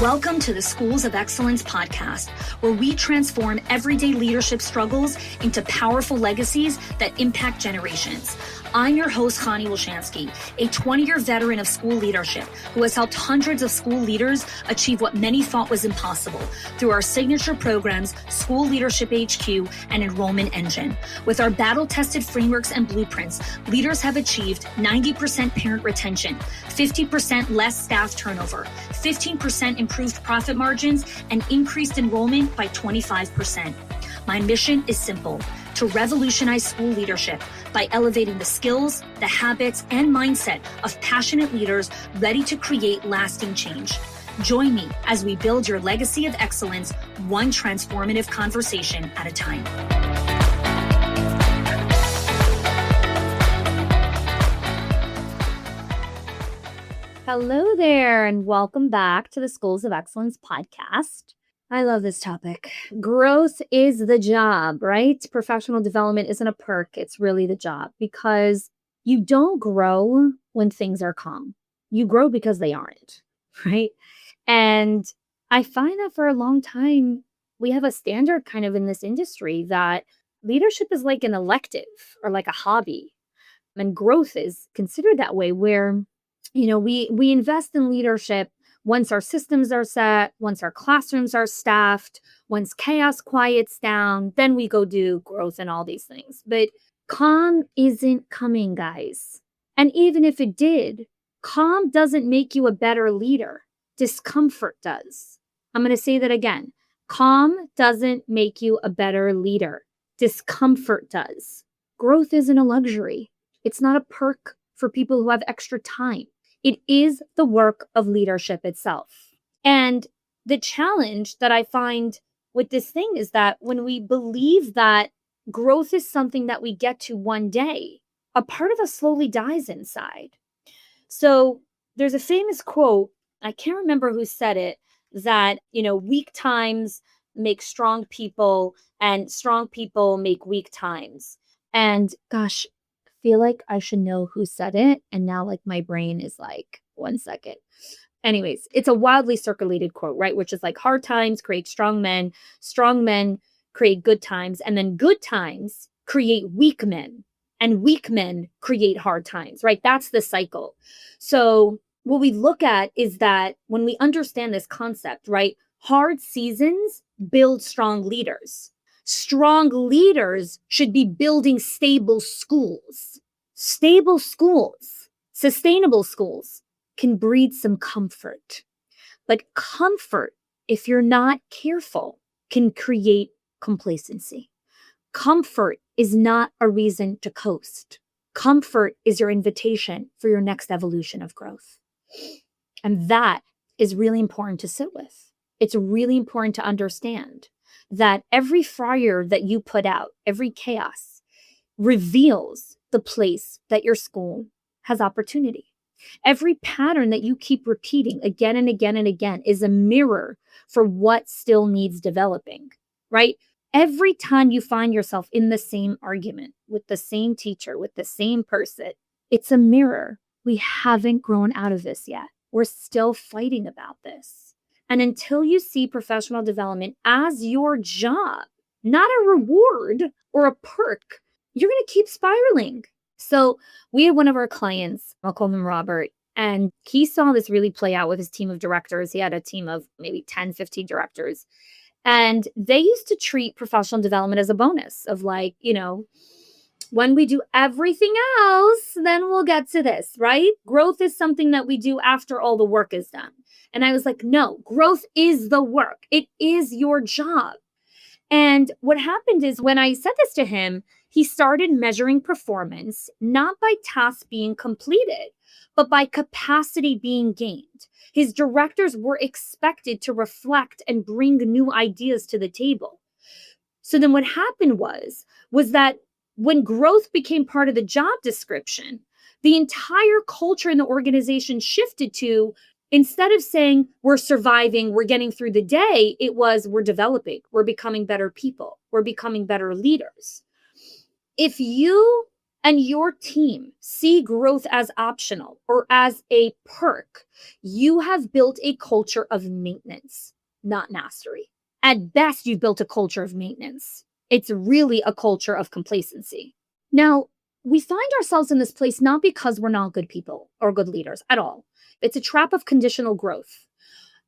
Welcome to the Schools of Excellence podcast, where we transform everyday leadership struggles into powerful legacies that impact generations. I'm your host, Chanie, a 20-year veteran of school leadership who has helped hundreds of school leaders achieve what many thought was impossible through our signature programs, School Leadership HQ and Enrollment Engine. With our battle-tested frameworks and blueprints, leaders have achieved 90% parent retention, 50% less staff turnover, 15% improved profit margins, and increased enrollment by 25%. My mission is simple: to revolutionize school leadership by elevating the skills, the habits, and mindset of passionate leaders ready to create lasting change. Join me as we build your legacy of excellence, one transformative conversation at a time. Hello there, and welcome back to the Schools of Excellence podcast. I love this topic. Growth is the job, right? Professional development isn't a perk. It's really the job, because you don't grow when things are calm. You grow because they aren't, right? And I find that for a long time, we have a standard kind of in this industry that leadership is like an elective or like a hobby. And growth is considered that way, where, we invest in leadership once our systems are set, once our classrooms are staffed, once chaos quiets down, then we go do growth and all these things. But calm isn't coming, guys. And even if it did, calm doesn't make you a better leader. Discomfort does. I'm going to say that again. Calm doesn't make you a better leader. Discomfort does. Growth isn't a luxury. It's not a perk for people who have extra time. It is the work of leadership itself. And the challenge that I find with this thing is that when we believe that growth is something that we get to one day, a part of us slowly dies inside. So there's a famous quote, I can't remember who said it, that, weak times make strong people and strong people make weak times. And gosh, feel like I should know who said it. And now my brain is 1 second. Anyways, it's a wildly circulated quote, right? Which is hard times create strong men create good times, and then good times create weak men, and weak men create hard times, right? That's the cycle. So what we look at is that when we understand this concept, right? Hard seasons build strong leaders. Strong leaders should be building stable schools. Stable schools, sustainable schools can breed some comfort. But comfort, if you're not careful, can create complacency. Comfort is not a reason to coast. Comfort is your invitation for your next evolution of growth. And that is really important to sit with. It's really important to understand that every fire that you put out, every chaos, reveals the place that your school has opportunity. Every pattern that you keep repeating again and again and again is a mirror for what still needs developing, right? Every time you find yourself in the same argument with the same teacher, with the same person, it's a mirror. We haven't grown out of this yet. We're still fighting about this. And until you see professional development as your job, not a reward or a perk, you're going to keep spiraling. So we had one of our clients, I'll call him Robert, and he saw this really play out with his team of directors. He had a team of maybe 10, 15 directors. And they used to treat professional development as a bonus of when we do everything else, then we'll get to this, right? Growth is something that we do after all the work is done. And I was like, no, growth is the work. It is your job. And what happened is when I said this to him, he started measuring performance, not by tasks being completed, but by capacity being gained. His directors were expected to reflect and bring new ideas to the table. So then what happened was that when growth became part of the job description, the entire culture in the organization shifted to, instead of saying we're surviving, we're getting through the day, it was we're developing, we're becoming better people, we're becoming better leaders. If you and your team see growth as optional or as a perk, you have built a culture of maintenance, not mastery. At best, you've built a culture of maintenance. It's really a culture of complacency. Now, we find ourselves in this place not because we're not good people or good leaders at all. It's a trap of conditional growth.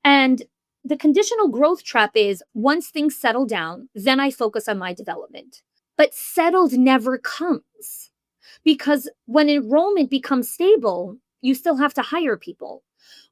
And the conditional growth trap is once things settle down, then I focus on my development. But settled never comes because when enrollment becomes stable, you still have to hire people.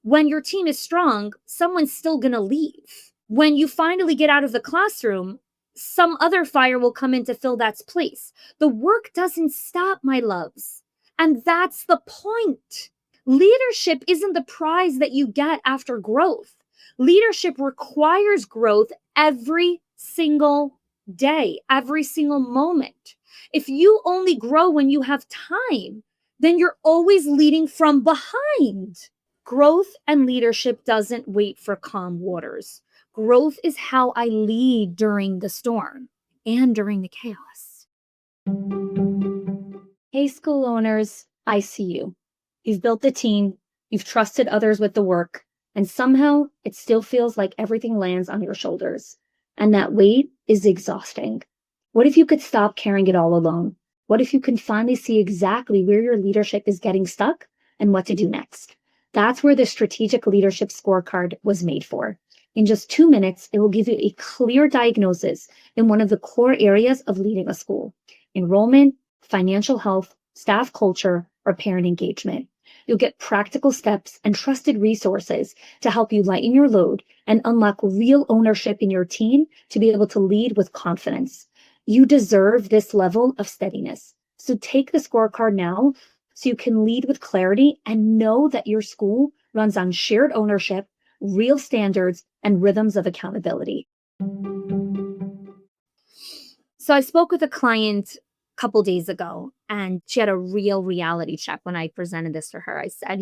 When your team is strong, someone's still going to leave. When you finally get out of the classroom, some other fire will come in to fill that place. The work doesn't stop, my loves. And that's the point. Leadership isn't the prize that you get after growth. Leadership requires growth every single day, every single moment. If you only grow when you have time, then you're always leading from behind. Growth and leadership doesn't wait for calm waters. Growth is how I lead during the storm and during the chaos. Hey, school owners, I see you. You've built a team, you've trusted others with the work, and somehow it still feels like everything lands on your shoulders. And that weight is exhausting. What if you could stop carrying it all alone? What if you can finally see exactly where your leadership is getting stuck and what to do next? That's where the strategic leadership scorecard was made for. In just 2 minutes, it will give you a clear diagnosis in one of the core areas of leading a school: enrollment, financial health, staff culture, or parent engagement. You'll get practical steps and trusted resources to help you lighten your load and unlock real ownership in your team to be able to lead with confidence. You deserve this level of steadiness. So take the scorecard now so you can lead with clarity and know that your school runs on shared ownership, real standards, and rhythms of accountability. So I spoke with a client a couple days ago, and she had a real reality check when I presented this to her. I said,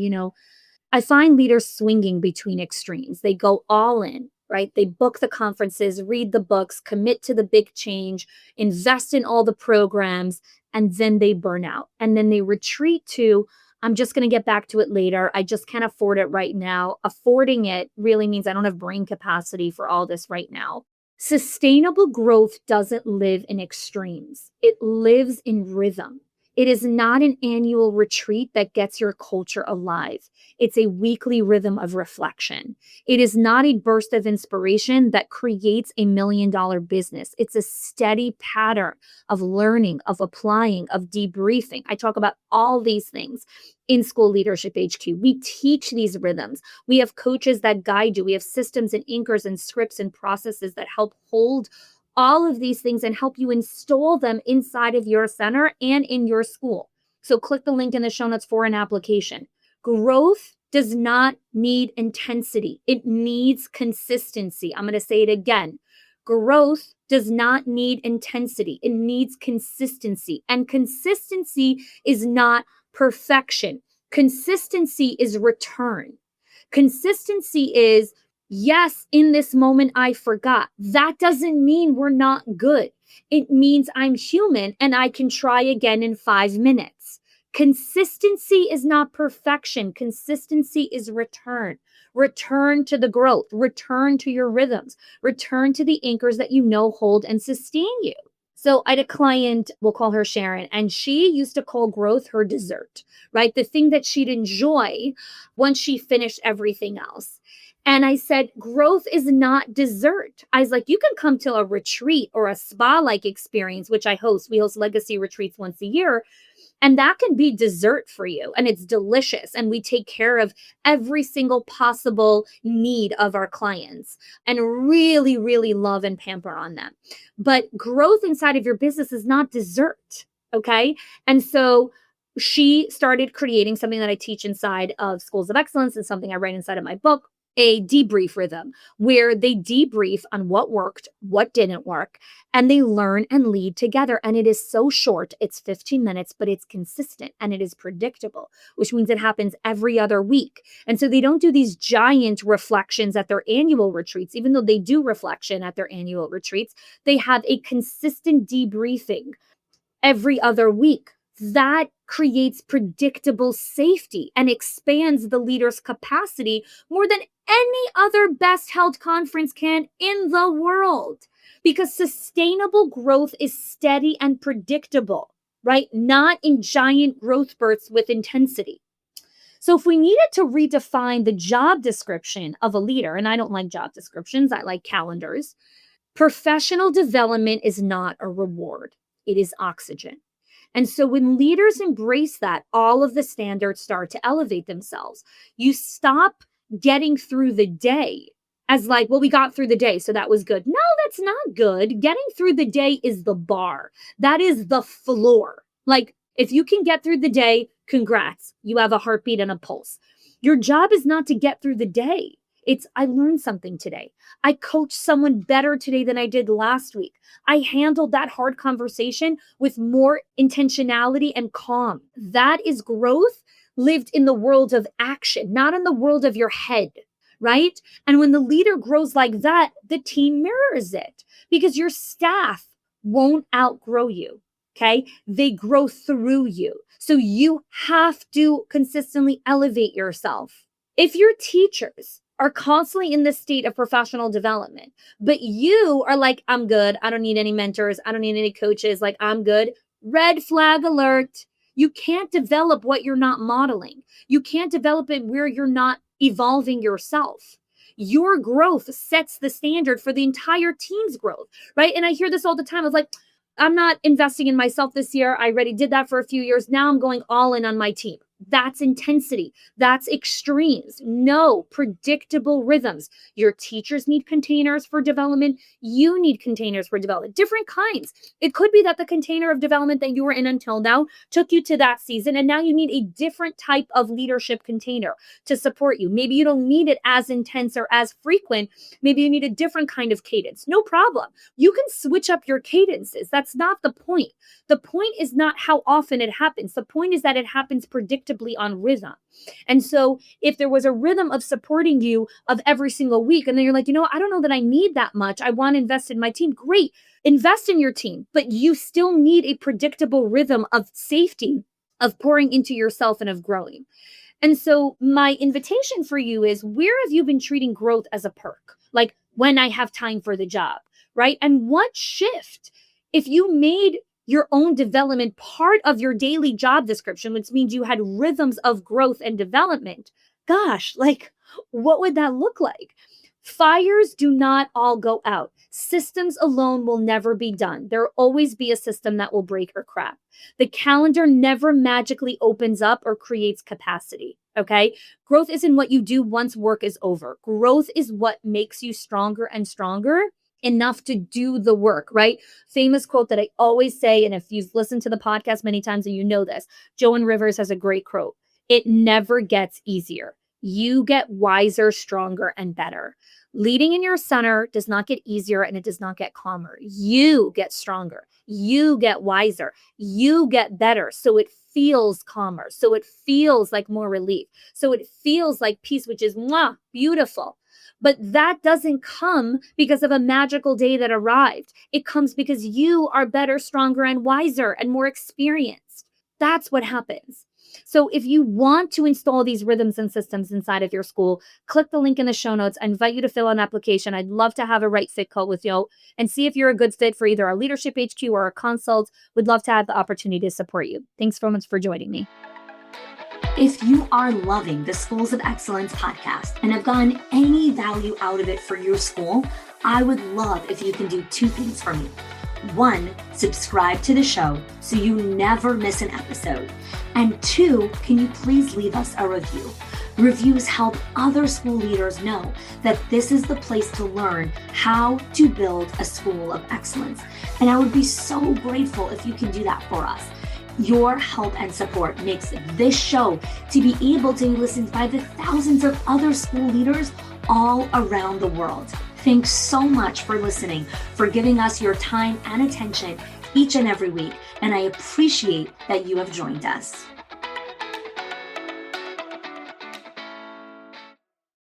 I find leaders swinging between extremes. They go all in, right? They book the conferences, read the books, commit to the big change, invest in all the programs, and then they burn out. And then they retreat to, I'm just going to get back to it later. I just can't afford it right now. Affording it really means I don't have brain capacity for all this right now. Sustainable growth doesn't live in extremes. It lives in rhythm. It is not an annual retreat that gets your culture alive. It's a weekly rhythm of reflection. It is not a burst of inspiration that creates $1 million business. It's a steady pattern of learning, of applying, of debriefing. I talk about all these things in School Leadership HQ. We teach these rhythms. We have coaches that guide you. We have systems and anchors and scripts and processes that help hold all of these things and help you install them inside of your center and in your school. So click the link in the show notes for an application. Growth does not need intensity. It needs consistency. I'm going to say it again. Growth does not need intensity. It needs consistency. And consistency is not perfection. Consistency is return. Consistency is, yes, in this moment, I forgot. That doesn't mean we're not good. It means I'm human and I can try again in 5 minutes. Consistency is not perfection. Consistency is return. Return to the growth. Return to your rhythms. Return to the anchors that you know hold and sustain you. So I had a client, we'll call her Sharon, and she used to call growth her dessert, right? The thing that she'd enjoy once she finished everything else. And I said, growth is not dessert. I was like, you can come to a retreat or a spa-like experience, which I host. We host legacy retreats once a year. And that can be dessert for you. And it's delicious. And we take care of every single possible need of our clients and really, really love and pamper on them. But growth inside of your business is not dessert. Okay. And so she started creating something that I teach inside of Schools of Excellence and something I write inside of my book, a debrief rhythm where they debrief on what worked, what didn't work, and they learn and lead together. And it is so short. It's 15 minutes, but it's consistent and it is predictable, which means it happens every other week. And so they don't do these giant reflections at their annual retreats, even though they do reflection at their annual retreats. They have a consistent debriefing every other week That creates predictable safety and expands the leader's capacity more than any other best held conference can in the world. Because sustainable growth is steady and predictable, right? Not in giant growth spurts with intensity. So if we needed to redefine the job description of a leader, and I don't like job descriptions, I like calendars, professional development is not a reward, it is oxygen. And so when leaders embrace that, all of the standards start to elevate themselves. You stop getting through the day as like, well, we got through the day, so that was good. No, that's not good. Getting through the day is the bar. That is the floor. Like, if you can get through the day, congrats. You have a heartbeat and a pulse. Your job is not to get through the day. It's, I learned something today. I coached someone better today than I did last week. I handled that hard conversation with more intentionality and calm. That is growth lived in the world of action, not in the world of your head, right? And when the leader grows like that, the team mirrors it because your staff won't outgrow you, okay? They grow through you. So you have to consistently elevate yourself. If your teachers are constantly in this state of professional development, but you are like, I'm good. I don't need any mentors. I don't need any coaches. Like, I'm good. Red flag alert. You can't develop what you're not modeling. You can't develop it where you're not evolving yourself. Your growth sets the standard for the entire team's growth, right? And I hear this all the time. It's like, I'm not investing in myself this year. I already did that for a few years. Now I'm going all in on my team. That's intensity. That's extremes. No, predictable rhythms. Your teachers need containers for development. You need containers for development. Different kinds. It could be that the container of development that you were in until now took you to that season, and now you need a different type of leadership container to support you. Maybe you don't need it as intense or as frequent. Maybe you need a different kind of cadence. No problem. You can switch up your cadences. That's not the point. The point is not how often it happens. The point is that it happens predictably on rhythm. And so if there was a rhythm of supporting you of every single week, and then you're like, I don't know that I need that much. I want to invest in my team. Great. Invest in your team, but you still need a predictable rhythm of safety, of pouring into yourself and of growing. And so my invitation for you is, where have you been treating growth as a perk? Like, when I have time for the job, right? And what shift? If you made your own development part of your daily job description, which means you had rhythms of growth and development, gosh, like, what would that look like? Fires do not all go out. Systems alone will never be done. There will always be a system that will break or crack. The calendar never magically opens up or creates capacity, okay? Growth isn't what you do once work is over. Growth is what makes you stronger and stronger enough to do the work, right? Famous quote that I always say, and if you've listened to the podcast many times and you know this, Joan Rivers has a great quote. It never gets easier. You get wiser, stronger, and better. Leading in your center does not get easier and it does not get calmer. You get stronger. You get wiser. You get better. So it feels calmer. So it feels like more relief. So it feels like peace, which is beautiful. But that doesn't come because of a magical day that arrived. It comes because you are better, stronger, and wiser and more experienced. That's what happens. So if you want to install these rhythms and systems inside of your school, click the link in the show notes. I invite you to fill out an application. I'd love to have a right fit call with you and see if you're a good fit for either our Leadership HQ or our consult. We'd love to have the opportunity to support you. Thanks so much for joining me. If you are loving the Schools of Excellence podcast and have gotten any value out of it for your school, I would love if you can do two things for me. One, subscribe to the show so you never miss an episode. And two, can you please leave us a review? Reviews help other school leaders know that this is the place to learn how to build a school of excellence. And I would be so grateful if you can do that for us. Your help and support makes this show to be able to be listened by the thousands of other school leaders all around the world. Thanks so much for listening, for giving us your time and attention each and every week, and I appreciate that you have joined us.